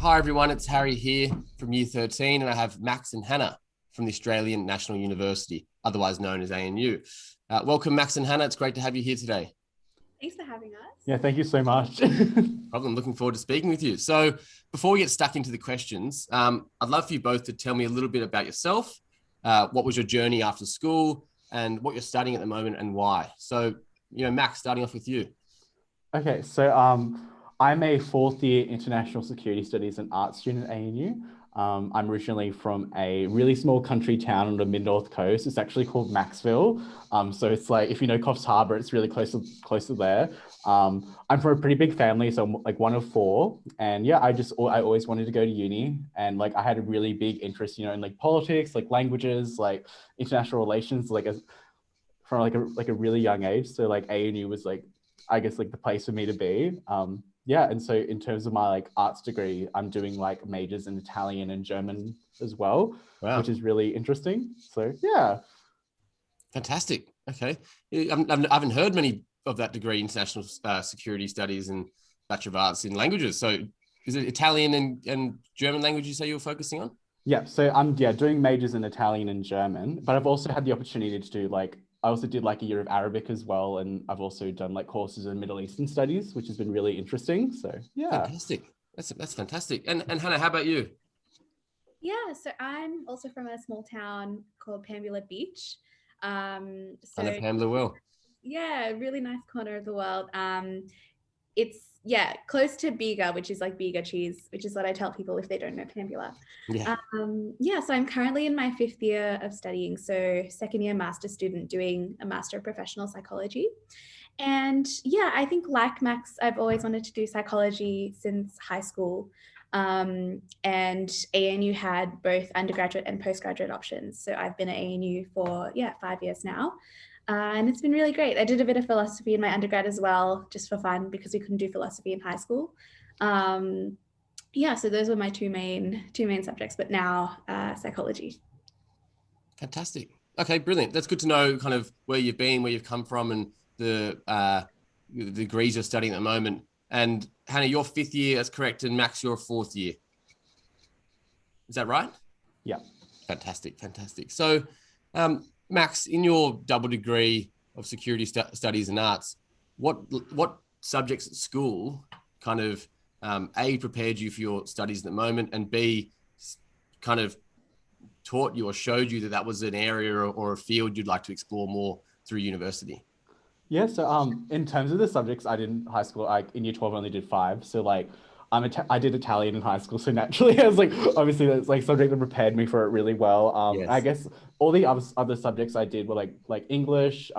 Hi everyone, it's Harry here from Year 13 and I have Max and Hannah from the Australian National University, otherwise known as ANU. Welcome Max and Hannah, it's great to have you here today. Thanks for having us. Yeah, thank you so much. I'm looking forward to speaking with you. So before we get stuck into the questions, I'd love for you both to tell me a little bit about yourself. What was your journey after school and what you're studying at the moment and why? So, Max, starting off with you. Okay, so I'm a fourth year International Security Studies and Arts student at ANU. I'm originally from a really small country town on the mid-north coast. It's actually called Maxville. So it's like, if you know Coffs Harbour, it's really close to there. I'm from a pretty big family, so I'm like one of four. And yeah, I always wanted to go to uni. And like, I had a really big interest, in like politics, like languages, like international relations, from a really young age. So like ANU was like, I guess like the place for me to be. Yeah, and so in terms of my like arts degree, I'm doing like majors in Italian and German as well, Wow. Which is really interesting. So yeah. Fantastic. Okay. I haven't heard many of that degree, International Security Studies and Bachelor of Arts in Languages. So is it Italian and German language you say you were focusing on? Yeah, so I'm doing majors in Italian and German, but I've also had the opportunity to do I also did like a year of Arabic as well, and I've also done like courses in Middle Eastern studies, which has been really interesting. So yeah. Fantastic. That's fantastic. And Hannah, how about you? Yeah, so I'm also from a small town called Pambula Beach. I know Pambula well. Yeah, really nice corner of the world. It's close to Bega, which is like Bega cheese, which is what I tell people if they don't know Pambula. Yeah. So I'm currently in my 5th year of studying, so second year master student doing a Master of Professional Psychology. And yeah, I think like Max, I've always wanted to do psychology since high school. And ANU had both undergraduate and postgraduate options. So I've been at ANU for 5 years now. And it's been really great. I did a bit of philosophy in my undergrad as well, just for fun, because we couldn't do philosophy in high school. So those were my two main subjects, but now psychology. Fantastic. Okay, brilliant. That's good to know kind of where you've been, where you've come from, and the degrees you're studying at the moment. And Hannah, you're 5th year, that's correct. And Max, you're 4th year. Is that right? Yeah. Fantastic. So, Max, in your double degree of security studies and arts, what subjects at school kind of A, prepared you for your studies at the moment, and B, kind of taught you or showed you that was an area or a field you'd like to explore more through university? Yeah, so in terms of the subjects I did in high school, in year 12 I only did 5. So like I did Italian in high school, so naturally I was like, obviously that's like subject that prepared me for it really well. Yes. I guess all the other subjects I did were like English,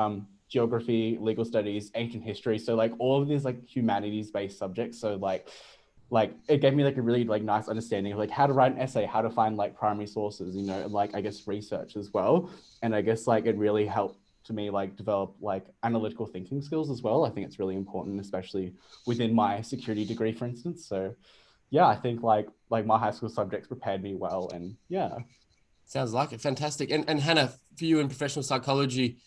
geography, legal studies, ancient history. So like all of these like humanities based subjects. So like it gave me like a really like nice understanding of like how to write an essay, how to find like primary sources, and like I guess research as well. And I guess like it really helped to me like develop like analytical thinking skills as well. I think it's really important, especially within my security degree, for instance. So yeah, I think like my high school subjects prepared me well, and yeah. Sounds like it. Fantastic. And Hannah, for you in professional psychology,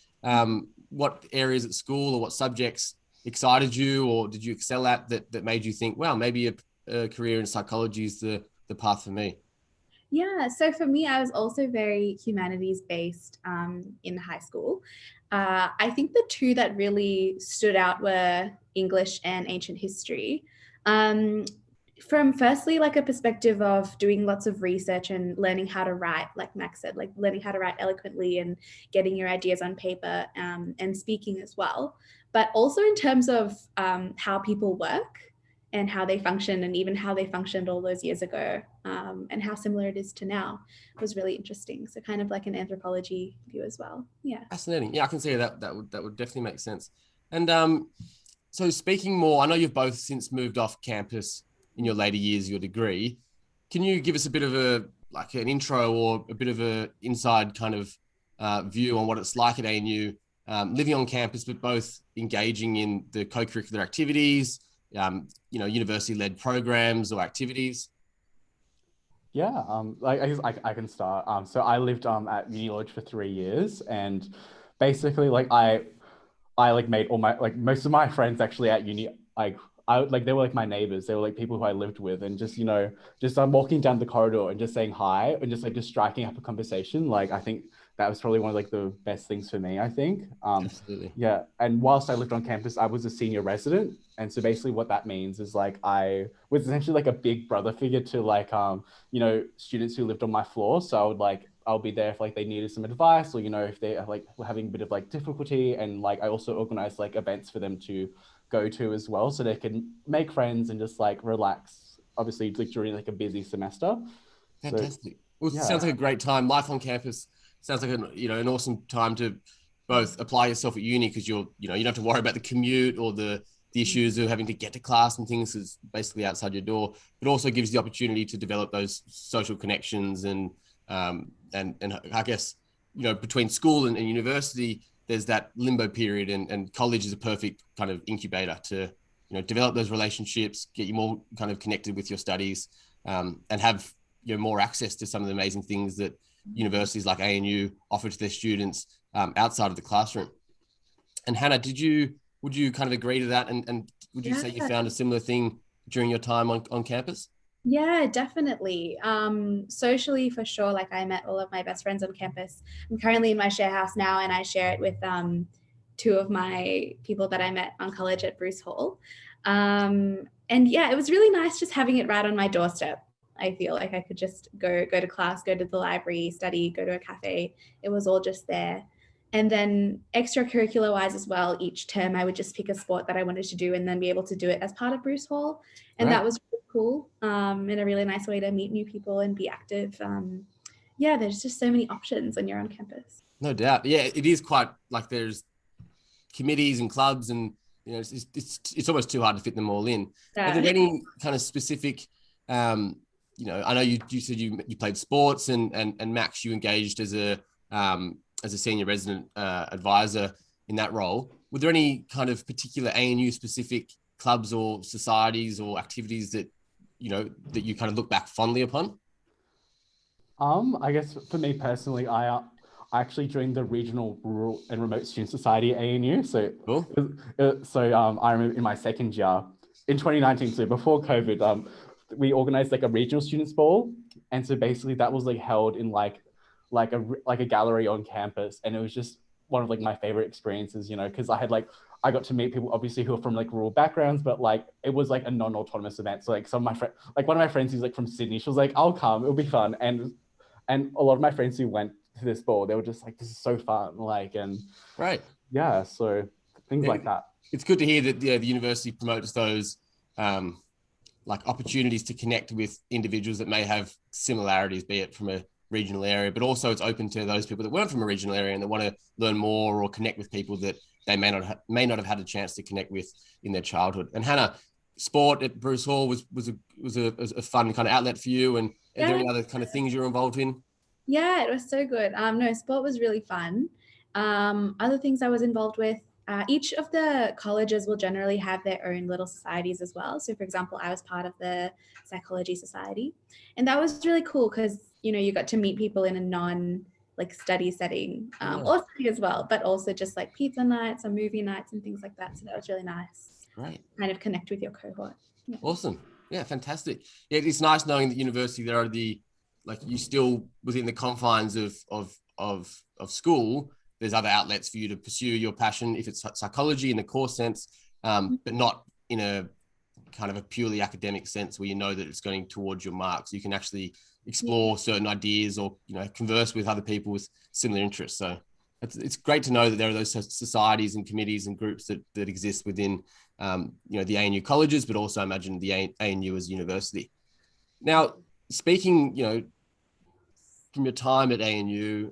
what areas at school or what subjects excited you, or did you excel at that made you think, wow, maybe a career in psychology is the path for me? Yeah, so for me, I was also very humanities based in high school. I think the two that really stood out were English and ancient history. From firstly, like a perspective of doing lots of research and learning how to write, like Max said, like learning how to write eloquently and getting your ideas on paper and speaking as well. But also in terms of how people work and how they function, and even how they functioned all those years ago, and how similar it is to now, was really interesting. So kind of like an anthropology view as well. Yeah. Fascinating. Yeah, I can see that would definitely make sense. And so speaking more, I know you've both since moved off campus in your later years, your degree. Can you give us a bit of an intro or a bit of a inside kind of view on what it's like at ANU, living on campus, but both engaging in the co-curricular activities, university-led programs or activities? Yeah, I guess I can start. So I lived at Uni Lodge for 3 years, and basically like I like made all my like most of my friends actually at uni. Like they were like my neighbors. They were like people who I lived with, and just, just I'm walking down the corridor and just saying hi and just striking up a conversation. Like, I think that was probably one of like the best things for me, I think. Absolutely. Yeah. And whilst I lived on campus, I was a senior resident. And so basically what that means is like I was essentially like a big brother figure to like students who lived on my floor. So I'll be there if like they needed some advice, or if they are like were having a bit of like difficulty. And like I also organized like events for them to go to as well, so they can make friends and just like relax, obviously like during like a busy semester. Fantastic. So, Well, it yeah. sounds like a great time. Life on campus sounds like an awesome time to both apply yourself at uni, because you don't have to worry about the commute or the issues of having to get to class and things is basically outside your door, but also gives the opportunity to develop those social connections and I guess, between school and university, there's that limbo period, and college is a perfect kind of incubator to, develop those relationships, get you more kind of connected with your studies, and have, more access to some of the amazing things that universities like ANU offer to their students outside of the classroom. And Hannah, would you kind of agree to that? And would you say you found a similar thing during your time on campus? Yeah, definitely. Socially, for sure. Like, I met all of my best friends on campus. I'm currently in my share house now, and I share it with two of my people that I met on college at Bruce Hall. And yeah, it was really nice just having it right on my doorstep. I feel like I could just go to class, go to the library, study, go to a cafe. It was all just there. And then extracurricular wise as well, each term I would just pick a sport that I wanted to do and then be able to do it as part of Bruce Hall. And that was really cool, and a really nice way to meet new people and be active. Yeah, there's just so many options when you're on campus. No doubt. Yeah, it is quite like there's committees and clubs, and it's almost too hard to fit them all in. Are there any kind of specific, I know you said you played sports, and Max, you engaged as a senior resident advisor in that role. Were there any kind of particular ANU specific clubs or societies or activities that you kind of look back fondly upon? I guess for me personally, I actually joined the Regional Rural and Remote Student Society at ANU. So, cool. I remember in my second year in 2019, so before COVID, we organized like a regional students ball, and so basically that was like held in like a gallery on campus, and it was just one of like my favorite experiences, because I got to meet people obviously who are from like rural backgrounds, but like it was like a non-autonomous event. So like some of my friends, like one of my friends who's like from Sydney, she was like, I'll come, it'll be fun. And a lot of my friends who went to this ball, they were just like, this is so fun. Like, and right. Yeah. So things like that. It's good to hear that the university promotes those like opportunities to connect with individuals that may have similarities, be it from a regional area, but also it's open to those people that weren't from a regional area and that want to learn more or connect with people that they may not have had a chance to connect with in their childhood. And Hannah, sport at Bruce Hall was a fun kind of outlet for you. And are there any other kind of things you're involved in? Yeah, it was so good. No, sport was really fun. Other things I was involved with, each of the colleges will generally have their own little societies as well. So for example, I was part of the psychology society, and that was really cool because, you got to meet people in a study setting, or study as well, but also just like pizza nights or movie nights and things like that. So that was really nice. Great. Kind of connect with your cohort. Yeah. Awesome. Yeah, fantastic. Yeah, it's nice knowing that university, there are you still within the confines of school, there's other outlets for you to pursue your passion, if it's psychology in the core sense, but not in a kind of a purely academic sense where that it's going towards your marks. You can actually explore certain ideas or, converse with other people with similar interests. So it's great to know that there are those societies and committees and groups that exist within, the ANU colleges, but also I imagine the ANU as a university. Now, speaking, from your time at ANU,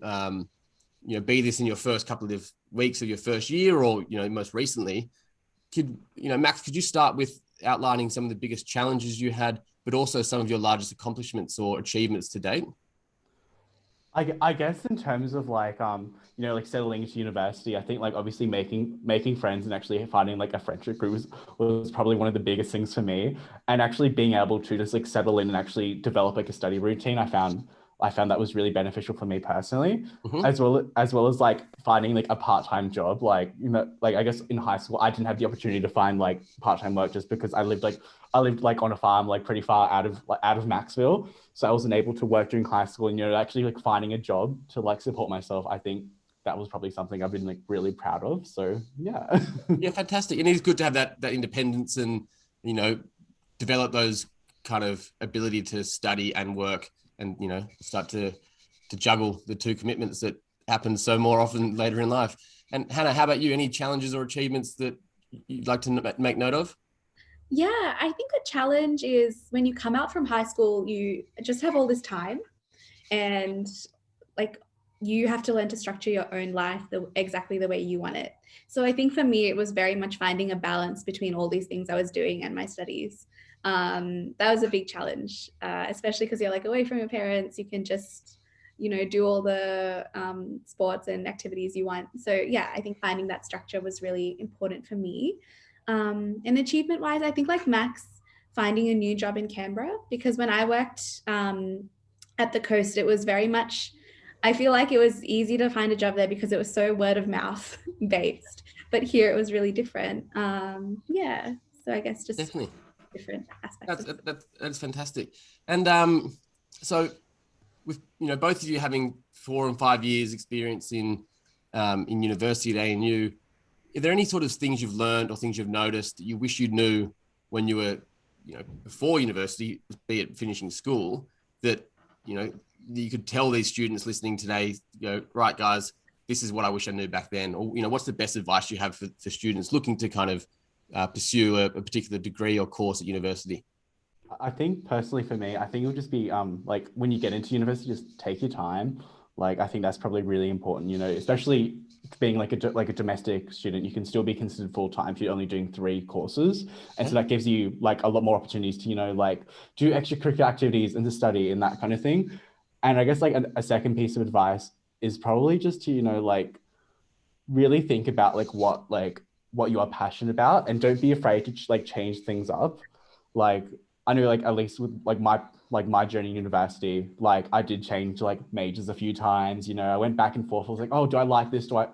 be this in your first couple of weeks of your first year or, most recently, Max, could you start with outlining some of the biggest challenges you had, but also some of your largest accomplishments or achievements to date? I guess in terms of settling into university, I think obviously making friends and actually finding a friendship group was probably one of the biggest things for me. And actually being able to just settle in and actually develop a study routine, I found I found that was really beneficial for me personally, Mhm. as well as like finding like a part-time job. Like, you know, like I guess in high school, I didn't have the opportunity to find like part-time work just because I lived like on a farm, like pretty far out of Maxville. So I wasn't able to work during high school, and, you know, actually like finding a job to like support myself. I think that was probably something I've been like really proud of. So yeah. Yeah, fantastic. And it's good to have that independence and, you know, develop those kind of ability to study and work and, you know, start to juggle the two commitments that happen so more often later in life. And Hannah, how about you? Any challenges or achievements that you'd like to make note of? Yeah, I think a challenge is when you come out from high school, you just have all this time and like you have to learn to structure your own life exactly the way you want it. So I think for me, it was very much finding a balance between all these things I was doing and my studies. That was a big challenge, especially because you're like away from your parents. You can just, you know, do all the sports and activities you want. So yeah, I think finding that structure was really important for me. And achievement wise, I think like Max finding a new job in Canberra, because when I worked at the coast, it was very much, I feel like it was easy to find a job there because it was so word of mouth based. But here it was really different. Yeah. So I guess just Definitely. different aspects. That's fantastic. And so with, you know, both of you having 4 and 5 years experience in university at ANU, are there any sort of things you've learned or things you've noticed that you wish you knew when you were, you know, before university, be it finishing school, that, you know, you could tell these students listening today, you know, right, guys, this is what I wish I knew back then? Or, you know, what's the best advice you have for students looking to kind of pursue a particular degree or course at university? I think personally for me, I think it would just be like when you get into university, just take your time. Like I think that's probably really important, you know, especially being like a domestic student, you can still be considered full time if you're only doing 3 courses, and so that gives you like a lot more opportunities to, you know, like do extracurricular activities and to study and that kind of thing. And I guess like a second piece of advice is probably just to, you know, like really think about like what you are passionate about, and don't be afraid to like change things up. Like I know like at least with like my journey in university, like I did change like majors a few times, you know, I went back and forth. I was like, oh, do I like this, do I,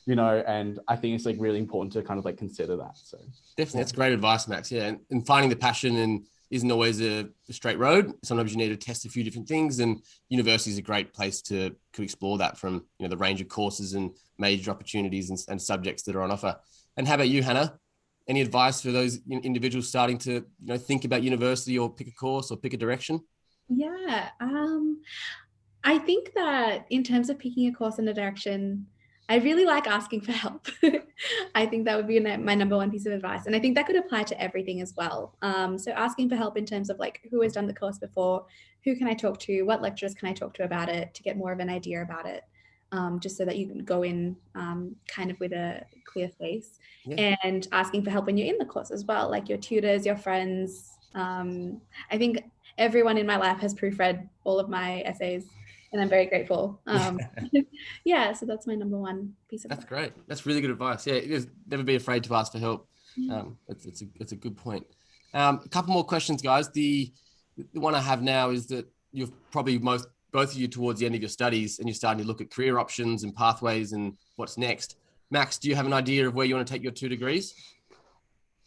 you know, and I think it's like really important to kind of like consider that. So Definitely, that's great advice, Max. Yeah, and finding the passion and isn't always a straight road. Sometimes you need to test a few different things, and university is a great place to explore that from, you know, the range of courses and major opportunities and subjects that are on offer. And how about you, Hannah? Any advice for those individuals starting to, you know, think about university or pick a course or pick a direction? Yeah. I think that in terms of picking a course and a direction, I really like asking for help. I think that would be my number one piece of advice. And I think that could apply to everything as well. So asking for help in terms of like who has done the course before, who can I talk to, what lecturers can I talk to about it to get more of an idea about it, just so that you can go in kind of with a clear face. Yeah. And asking for help when you're in the course as well, like your tutors, your friends. I think everyone in my life has proofread all of my essays, and I'm very grateful. Yeah, so that's my number one piece of That's advice. great. That's really good advice. Yeah, never be afraid to ask for help. Yeah. It's a good point. A couple more questions, guys. The one I have now is that you've probably both of you towards the end of your studies, and you're starting to look at career options and pathways and what's next. Max, do you have an idea of where you want to take your 2 degrees?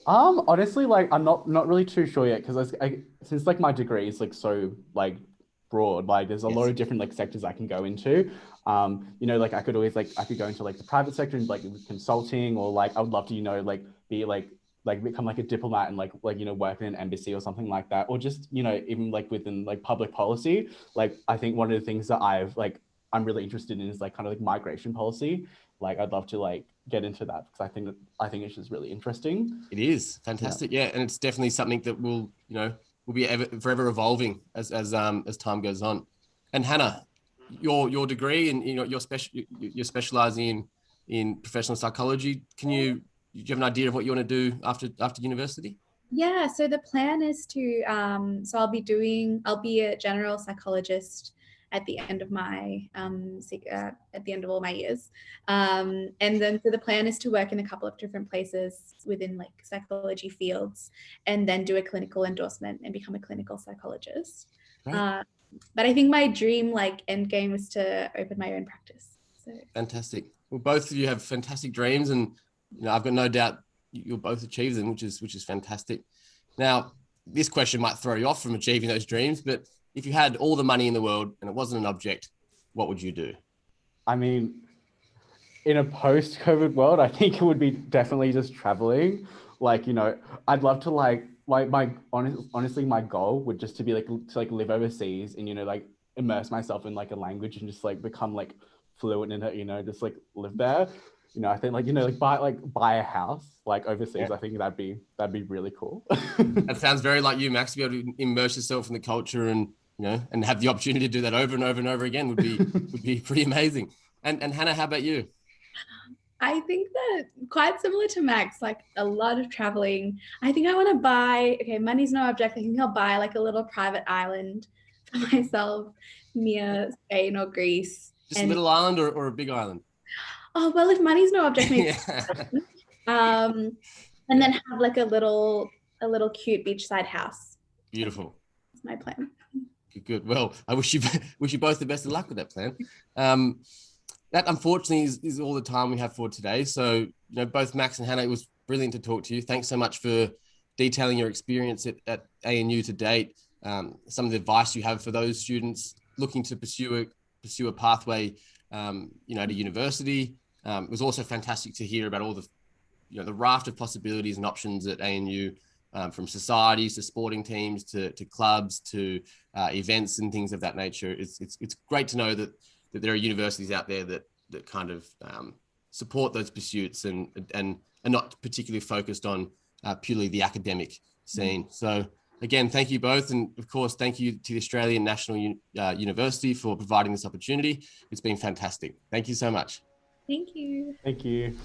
honestly, like I'm not really too sure yet, because since like my degree is like so like broad, like there's a lot Yes. of different like sectors I can go into. You know, like I could always like I could go into like the private sector and like with consulting, or like I would love to, you know, like be like become like a diplomat and like, you know, work in an embassy or something like that, or just, you know, even like within like public policy. Like I think one of the things that I'm really interested in is like kind of like migration policy. Like I'd love to like get into that, because I think it's just really interesting. It is fantastic. Yeah, and it's definitely something that will, you know, will be forever evolving as time goes on. And Hannah, your degree and, you know, you're specializing in professional psychology. Do you have an idea of what you want to do after university? Yeah, so the plan is to so I'll be a general psychologist at the end of my at the end of all my years. And then so the plan is to work in a couple of different places within like psychology fields, and then do a clinical endorsement and become a clinical psychologist. Right. But I think my dream like end game was to open my own practice. So Fantastic. Well, both of you have fantastic dreams, and I've got no doubt you'll both achieve them, which is fantastic. Now, this question might throw you off from achieving those dreams, but if you had all the money in the world and it wasn't an object, what would you do? I mean, in a post-COVID world, I think it would be definitely just traveling. Like, I'd love to honestly, my goal would just to be to live overseas and, like immerse myself in like a language and just like become like fluent in it, just like live there. I think buy a house like overseas. Yeah. I think that'd be really cool. That sounds very like you, Max, to be able to immerse yourself in the culture and, and have the opportunity to do that over and over and over again would be pretty amazing. And Hannah, how about you? I think that quite similar to Max, like a lot of traveling. I think I want to buy, money's no object. I think I'll buy like a little private island for myself near Spain or Greece. Just a little island or a big island? Oh, well, if money's no object, maybe. And then have like a little cute beachside house. Beautiful. That's my plan. Good. Well, I wish you both the best of luck with that plan. That unfortunately is all the time we have for today. So, both Max and Hannah, it was brilliant to talk to you. Thanks so much for detailing your experience at ANU to date. Some of the advice you have for those students looking to pursue a pathway, at a university. It was also fantastic to hear about all the, the raft of possibilities and options at ANU, from societies to sporting teams to clubs to events and things of that nature. It's great to know that there are universities out there that kind of support those pursuits and are not particularly focused on purely the academic scene. So again, thank you both. And of course, thank you to the Australian National University for providing this opportunity. It's been fantastic. Thank you so much. Thank you. Thank you.